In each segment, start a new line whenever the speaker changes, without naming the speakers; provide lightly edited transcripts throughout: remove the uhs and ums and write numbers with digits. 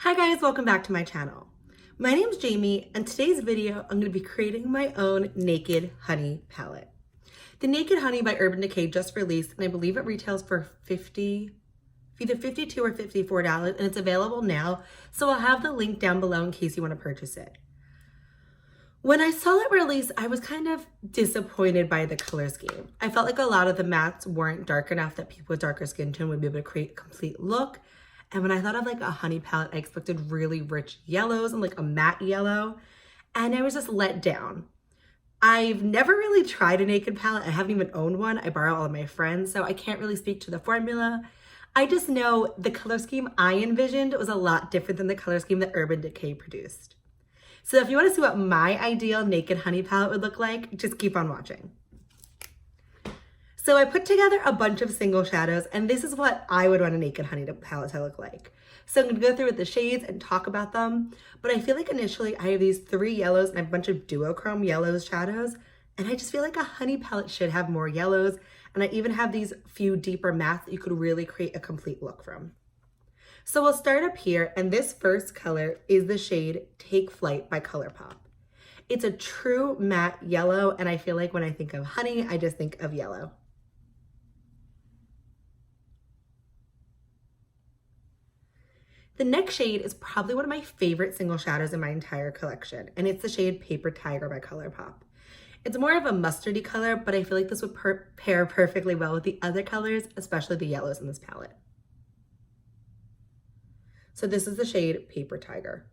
Hi guys, welcome back to my channel. My name's Jamie, and today's video I'm going to be creating my own Naked Honey palette. The Naked Honey by Urban Decay just released, and I believe it retails for either $52 or $54, and it's available now, so I'll have the link down below in case you want to purchase it. When I saw it release, I was kind of disappointed by the color scheme. I felt like a lot of the mattes weren't dark enough that people with darker skin tone would be able to create a complete look. And when I thought of like a honey palette, I expected really rich yellows and like a matte yellow. And I was just let down. I've never really tried a naked palette. I haven't even owned one. I borrow all of my friends, so I can't really speak to the formula. I just know the color scheme I envisioned was a lot different than the color scheme that Urban Decay produced. So if you want to see what my ideal Naked Honey palette would look like, just keep on watching. So I put together a bunch of single shadows, and this is what I would want a Naked Honey palette to look like. So I'm going to go through with the shades and talk about them, but I feel like initially I have these 3 yellows and a bunch of duochrome yellows shadows, and I just feel like a honey palette should have more yellows, and I even have these few deeper mattes that you could really create a complete look from. So we'll start up here, and this first color is the shade Take Flight by ColourPop. It's a true matte yellow, and I feel like when I think of honey, I just think of yellow. The next shade is probably one of my favorite single shadows in my entire collection, and it's the shade Paper Tiger by ColourPop. It's more of a mustardy color, but I feel like this would pair perfectly well with the other colors, especially the yellows in this palette. So this is the shade Paper Tiger.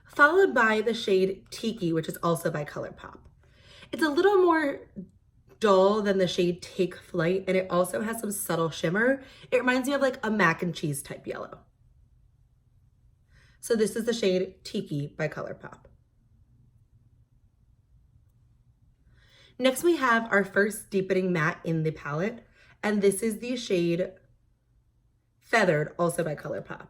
Followed by the shade Tiki, which is also by ColourPop. It's a little more dull than the shade Take Flight, and it also has some subtle shimmer. It reminds me of like a mac and cheese type yellow. So this is the shade Tiki by ColourPop. Next we have our first deepening matte in the palette, and this is the shade Feathered, also by ColourPop.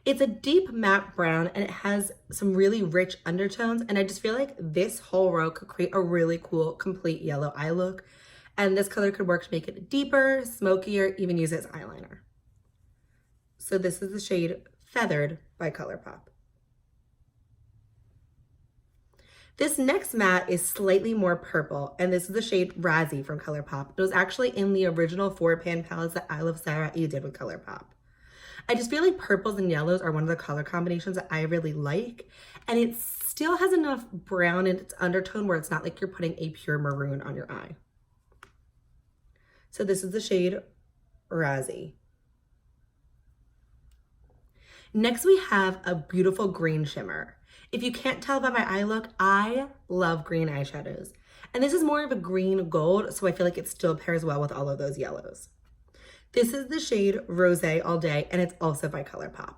It's a deep matte brown, and it has some really rich undertones, and I just feel like this whole row could create a really cool complete yellow eye look, and this color could work to make it deeper, smokier, even use it as eyeliner. So this is the shade Feathered by ColourPop. This next matte is slightly more purple, and this is the shade Razzie from ColourPop. It was actually in the original 4-pan palettes that I Love Sarah E did with ColourPop. I just feel like purples and yellows are one of the color combinations that I really like, and it still has enough brown in its undertone where it's not like you're putting a pure maroon on your eye. So this is the shade Razzie. Next we have a beautiful green shimmer. If you can't tell by my eye look, I love green eyeshadows. And this is more of a green gold, so I feel like it still pairs well with all of those yellows. This is the shade Rosé All Day, and it's also by ColourPop.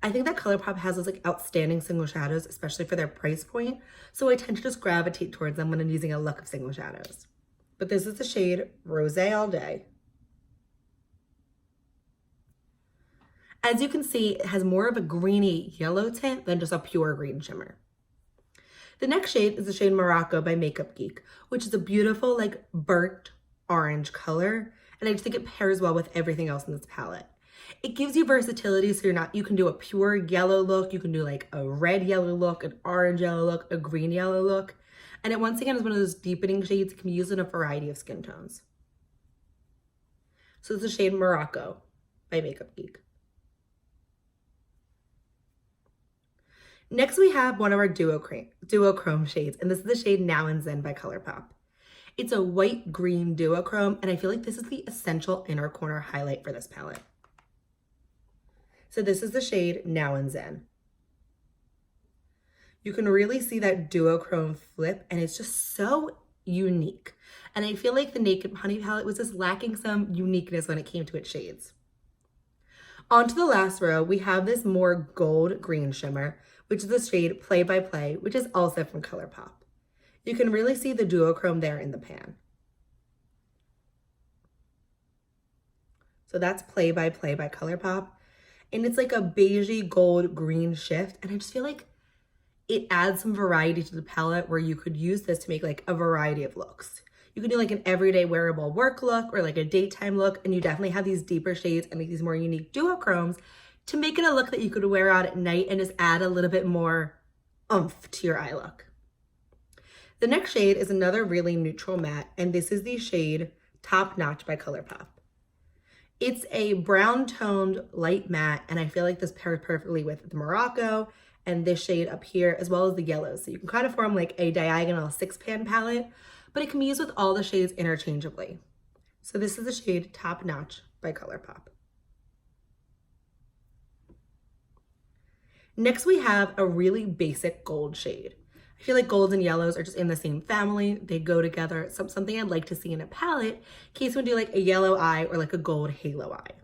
I think that ColourPop has those like outstanding single shadows, especially for their price point, so I tend to just gravitate towards them when I'm using a look of single shadows. But this is the shade Rosé All Day. As you can see, it has more of a greeny yellow tint than just a pure green shimmer. The next shade is the shade Morocco by Makeup Geek, which is a beautiful like burnt orange color, and I just think it pairs well with everything else in this palette. It gives you versatility, so you can do a pure yellow look, you can do like a red yellow look, an orange yellow look, a green yellow look, and it once again is one of those deepening shades that can be used in a variety of skin tones. So it's the shade Morocco by Makeup Geek. Next we have one of our duochrome shades, and this is the shade Now and Zen by ColourPop. It's a white-green duochrome, and I feel like this is the essential inner corner highlight for this palette. So this is the shade Now and Zen. You can really see that duochrome flip, and it's just so unique. And I feel like the Naked Honey palette was just lacking some uniqueness when it came to its shades. On to the last row, we have this more gold green shimmer, which is the shade Play by Play, which is also from ColourPop. You can really see the duochrome there in the pan. So that's Play by Play by ColourPop. And it's like a beigey gold green shift. And I just feel like it adds some variety to the palette where you could use this to make like a variety of looks. You can do like an everyday wearable work look or like a daytime look, and you definitely have these deeper shades and these more unique duochromes to make it a look that you could wear out at night and just add a little bit more oomph to your eye look. The next shade is another really neutral matte, and this is the shade Top Notch by ColourPop. It's a brown toned light matte, and I feel like this pairs perfectly with the Morocco and this shade up here, as well as the yellows. So you can kind of form like a diagonal 6-pan palette, but it can be used with all the shades interchangeably. So this is the shade Top Notch by ColourPop. Next, we have a really basic gold shade. I feel like golds and yellows are just in the same family. They go together. Something I'd like to see in a palette in case we do like a yellow eye or like a gold halo eye.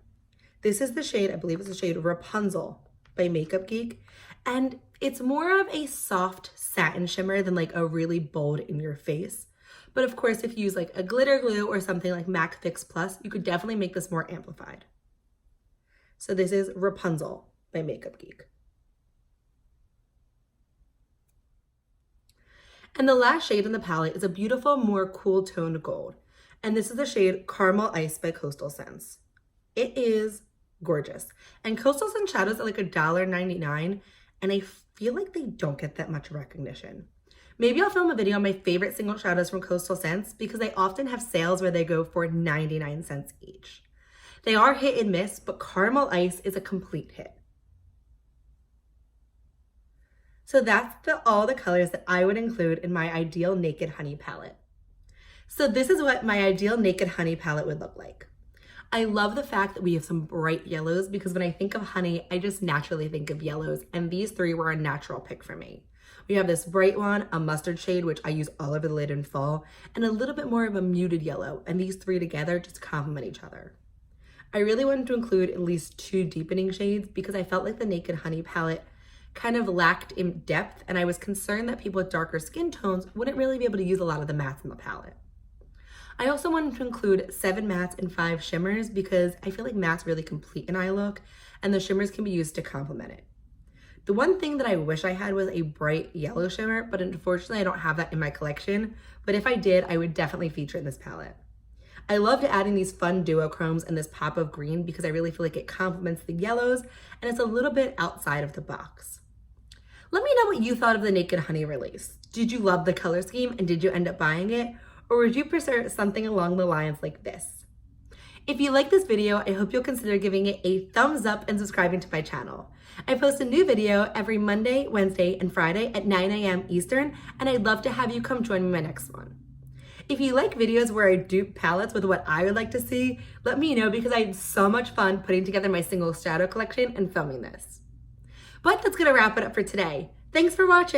This is the shade, I believe it's the shade Rapunzel by Makeup Geek. And it's more of a soft satin shimmer than like a really bold in your face. But of course, if you use like a glitter glue or something like MAC Fix Plus, you could definitely make this more amplified. So this is Rapunzel by Makeup Geek. And the last shade in the palette is a beautiful, more cool toned gold. And this is the shade Caramel Ice by Coastal Scents. It is gorgeous. And Coastal Scents shadows are like $1.99, and I feel like they don't get that much recognition. Maybe I'll film a video on my favorite single shadows from Coastal Scents because they often have sales where they go for 99 cents each. They are hit and miss, but Caramel Ice is a complete hit. So that's all the colors that I would include in my ideal Naked Honey palette. So this is what my ideal Naked Honey palette would look like. I love the fact that we have some bright yellows because when I think of honey, I just naturally think of yellows, and these three were a natural pick for me. We have this bright one, a mustard shade, which I use all over the lid in fall, and a little bit more of a muted yellow, and these three together just complement each other. I really wanted to include at least 2 deepening shades because I felt like the Naked Honey palette kind of lacked in depth, and I was concerned that people with darker skin tones wouldn't really be able to use a lot of the mattes in the palette. I also wanted to include 7 mattes and 5 shimmers because I feel like mattes really complete an eye look, and the shimmers can be used to complement it. The one thing that I wish I had was a bright yellow shimmer, but unfortunately I don't have that in my collection, but if I did, I would definitely feature it in this palette. I loved adding these fun duochromes and this pop of green because I really feel like it complements the yellows, and it's a little bit outside of the box. Let me know what you thought of the Naked Honey release. Did you love the color scheme and did you end up buying it? Or would you prefer something along the lines like this? If you like this video, I hope you'll consider giving it a thumbs up and subscribing to my channel. I post a new video every Monday, Wednesday, and Friday at 9 a.m. Eastern, and I'd love to have you come join me in my next one. If you like videos where I dupe palettes with what I would like to see, let me know because I had so much fun putting together my single shadow collection and filming this. But that's gonna wrap it up for today. Thanks for watching.